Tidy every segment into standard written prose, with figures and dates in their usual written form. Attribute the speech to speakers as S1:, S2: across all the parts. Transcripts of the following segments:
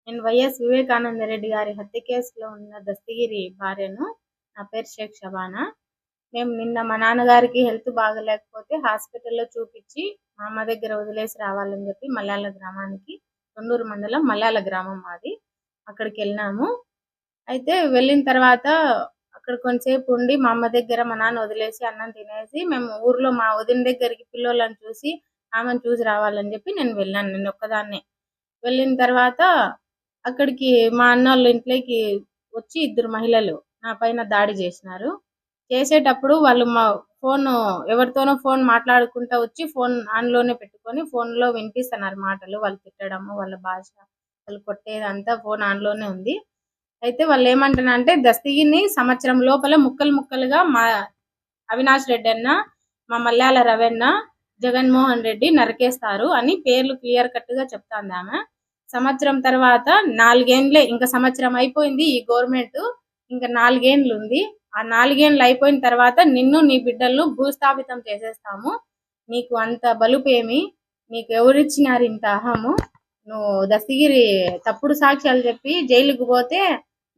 S1: నేను వైఎస్ వివేకానంద రెడ్డి గారి హత్య కేసులో ఉన్న దస్తగిరి భార్యను. నా పేరు షేక్ షబానా. మేము నిన్న మా నాన్నగారికి హెల్త్ బాగలేకపోతే హాస్పిటల్లో చూపించి మా అమ్మ దగ్గర వదిలేసి రావాలని చెప్పి మల్యాల గ్రామానికి, తొండూరు మండలం మల్యాల గ్రామం మాది, అక్కడికి వెళ్ళినాము. అయితే వెళ్ళిన తర్వాత అక్కడ కొంతసేపు ఉండి మా అమ్మ దగ్గర మా నాన్న వదిలేసి అన్నం తినేసి మేము ఊర్లో మా వదిన దగ్గరికి పిల్లోళ్ళని చూసి ఆమెను చూసి రావాలని చెప్పి నేను వెళ్ళాను. నేను ఒక్కదాన్నే వెళ్ళిన తర్వాత అక్కడికి మా అన్నోళ్ళ ఇంట్లోకి వచ్చి ఇద్దరు మహిళలు నా పైన దాడి చేసినారు. చేసేటప్పుడు వాళ్ళు మా ఫోన్ ఎవరితోనో ఫోన్ మాట్లాడుకుంటూ వచ్చి ఫోన్ ఆన్లోనే పెట్టుకొని ఫోన్లో వినిపిస్తున్నారు మాటలు, వాళ్ళు తిట్టడము, వాళ్ళ భాష, వాళ్ళు కొట్టేదంతా ఫోన్ ఆన్లోనే ఉంది. అయితే వాళ్ళు ఏమంటున్నారంటే దస్తగిరిని సంవత్సరం లోపల ముక్కలు ముక్కలుగా మా అవినాష్ రెడ్డి అన్న, మా మల్యాల రవెన్న, జగన్మోహన్ రెడ్డి నరికేస్తారు అని పేర్లు క్లియర్ కట్గా చెప్తాంది ఆమె. సంవత్సరం తర్వాత 4 ఏళ్ళే, ఇంకా సంవత్సరం అయిపోయింది ఈ గవర్నమెంట్, ఇంకా 4 ఏళ్ళు ఉంది. ఆ 4 ఏళ్ళు అయిపోయిన తర్వాత నిన్ను నీ బిడ్డలను భూస్థాపితం చేసేస్తాము, నీకు అంత బలుపేమి, నీకు ఎవరిచ్చినారు ఇంత అహము, నువ్వు దస్తగిరి తప్పుడు సాక్ష్యాలు చెప్పి జైలుకు పోతే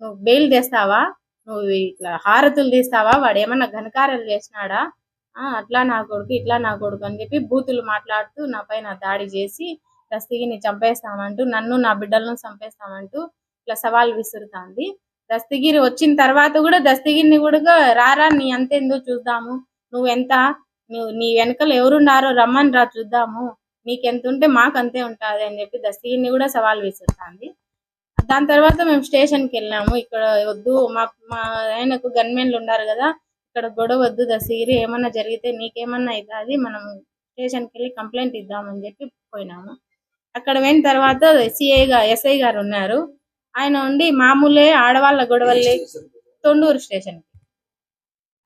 S1: నువ్వు బెయిల్ తెస్తావా, నువ్వు ఇట్లా హారతులు తీస్తావా, వాడు ఏమన్నా ఘనకార్యాలు చేసినాడా, అట్లా నా కొడుకు ఇట్లా నా కొడుకు అని చెప్పి బూతులు మాట్లాడుతూ నా పైన దాడి చేసి దస్తగిరిని చంపేస్తామంటూ, నన్ను నా బిడ్డలను చంపేస్తామంటూ ఇట్లా సవాల్ విసురుతాంది. దస్తగిరి వచ్చిన తర్వాత కూడా దస్తగిరిని కూడా రారా నీ అంతేందో చూద్దాము, నువ్వెంత, నీ వెనకలు ఎవరున్నారో రమ్మని రా చూద్దాము, నీకెంత ఉంటే మాకు అంతే ఉంటుంది అని చెప్పి దస్తగిరిని కూడా సవాల్ విసురుతాంది. దాని తర్వాత మేము స్టేషన్కి వెళ్ళాము. ఇక్కడ వద్దు, మా ఆయనకు గన్మెన్లు ఉన్నారు కదా, ఇక్కడ గొడవ వద్దు దస్తగిరి, ఏమన్నా జరిగితే నీకేమన్నా అవుతుంది, మనం స్టేషన్కి వెళ్ళి కంప్లైంట్ ఇద్దామని చెప్పి పోయినాము. అక్కడ పోయిన తర్వాత ఎస్ఐ గారు ఉన్నారు. ఆయన ఉండి మామూలే ఆడవాళ్ళ గొడవలే, తొండూరు స్టేషన్కి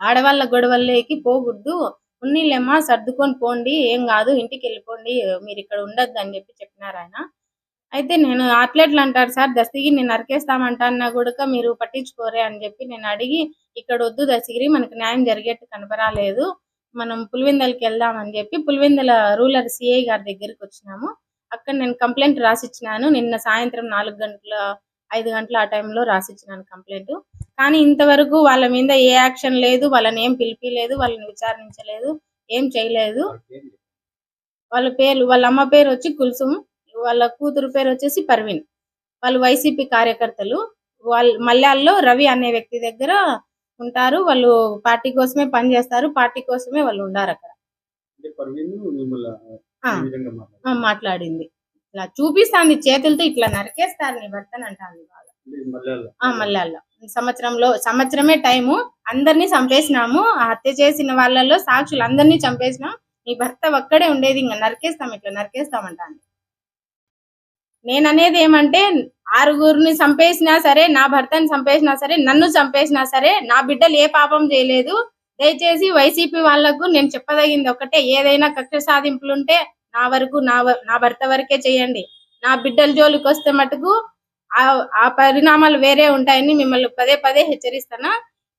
S1: ఆడవాళ్ళ గొడవల్లోకి పోకూడదు, ఉన్నీళ్ళేమ్మా సర్దుకొని పోండి, ఏం కాదు ఇంటికి వెళ్ళిపోండి, మీరు ఇక్కడ ఉండద్దు అని చెప్పి చెప్పినారు ఆయన. అయితే నేను అట్లెట్లు అంటారు సార్, దస్తగిరి నేను నరికేస్తామంటా కూడా మీరు పట్టించుకోరే అని చెప్పి నేను అడిగి, ఇక్కడ వద్దు దస్తగిరి, మనకు న్యాయం జరిగేట్టు కనపరాలేదు, మనం పులివెందలకి వెళ్దామని చెప్పి పులివెందల రూరల్ సిఐ గారి దగ్గరికి వచ్చినాము. అక్కడ నేను కంప్లైంట్ రాసిచ్చినాను. నిన్న సాయంత్రం 4 గంటల 5 గంటల ఆ టైంలో రాసిచ్చినాను కంప్లైంట్. కానీ ఇంతవరకు వాళ్ళ మీద ఏ యాక్షన్ లేదు, వాళ్ళని ఏం పిలిపిలేదు, వాళ్ళని విచారించలేదు, ఏం చేయలేదు. వాళ్ళ పేర్లు, వాళ్ళ అమ్మ పేరు వచ్చి కుల్సుమ్, వాళ్ళ కూతురు పేరు వచ్చేసి పర్వీన్. వాళ్ళు వైసీపీ కార్యకర్తలు. వాళ్ళు మల్యాల్లో రవి అనే వ్యక్తి దగ్గర ఉంటారు. వాళ్ళు పార్టీ కోసమే పనిచేస్తారు, పార్టీ కోసమే వాళ్ళు ఉండారు అక్కడ. మాట్లాడింది ఇట్లా చూపిస్తాంది చేతులతో, ఇట్లా నరికేస్తారు నీ భర్తను అంటాంది బాగా. మల్యాల్లో సంవత్సరమే టైము, అందరినీ చంపేసినాము, ఆ హత్య చేసిన వాళ్ళలో సాక్షులు అందరినీ చంపేసినాం, నీ భర్త ఒక్కడే ఉండేది, ఇంకా నరికేస్తాం, ఇట్లా నరికేస్తామంటాంది. నేననేది ఏమంటే 6గురిని చంపేసినా సరే, నా భర్తని చంపేసినా సరే, నన్ను చంపేసినా సరే, నా బిడ్డలు ఏ పాపం చేయలేదు. దయచేసి వైసీపీ వాళ్లకు నేను చెప్పదగింది ఒకటే, ఏదైనా కక్ష సాధింపులుంటే నా వరకు, నా భర్త వరకే చేయండి. నా బిడ్డల జోలికి వస్తే మటుకు ఆ పరిణామాలు వేరే ఉంటాయని మిమ్మల్ని పదే పదే హెచ్చరిస్తాను.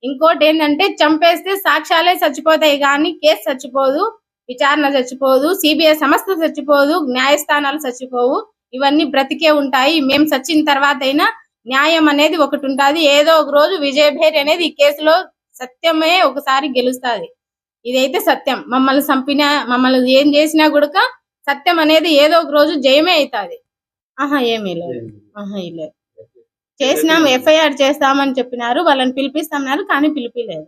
S1: ఇంకోటి ఏంటంటే, చంపేస్తే సాక్ష్యాలే చచ్చిపోతాయి కానీ కేసు చచ్చిపోదు, విచారణ చచ్చిపోదు, సిబిఐ సంస్థ చచ్చిపోదు, న్యాయస్థానాలు చచ్చిపోవు, ఇవన్నీ బ్రతికే ఉంటాయి. మేము చచ్చిన తర్వాత అయినా న్యాయం అనేది ఒకటి ఉంటుంది. ఏదో ఒక రోజు విజయభేరి అనేది ఈ కేసులో సత్యమే ఒకసారి గెలుస్తుంది. ఇదైతే సత్యం. మమ్మల్ని చంపినా, మమ్మల్ని ఏం చేసినా కూడా సత్యం అనేది ఏదో ఒక రోజు జయమే అవుతుంది. ఏమీ లేదు, లేదు. చేసినాం, ఎఫ్ఐఆర్ చేస్తామని చెప్పినారు, వాళ్ళని పిలిపిస్తున్నారు కానీ పిలిపిలేదు.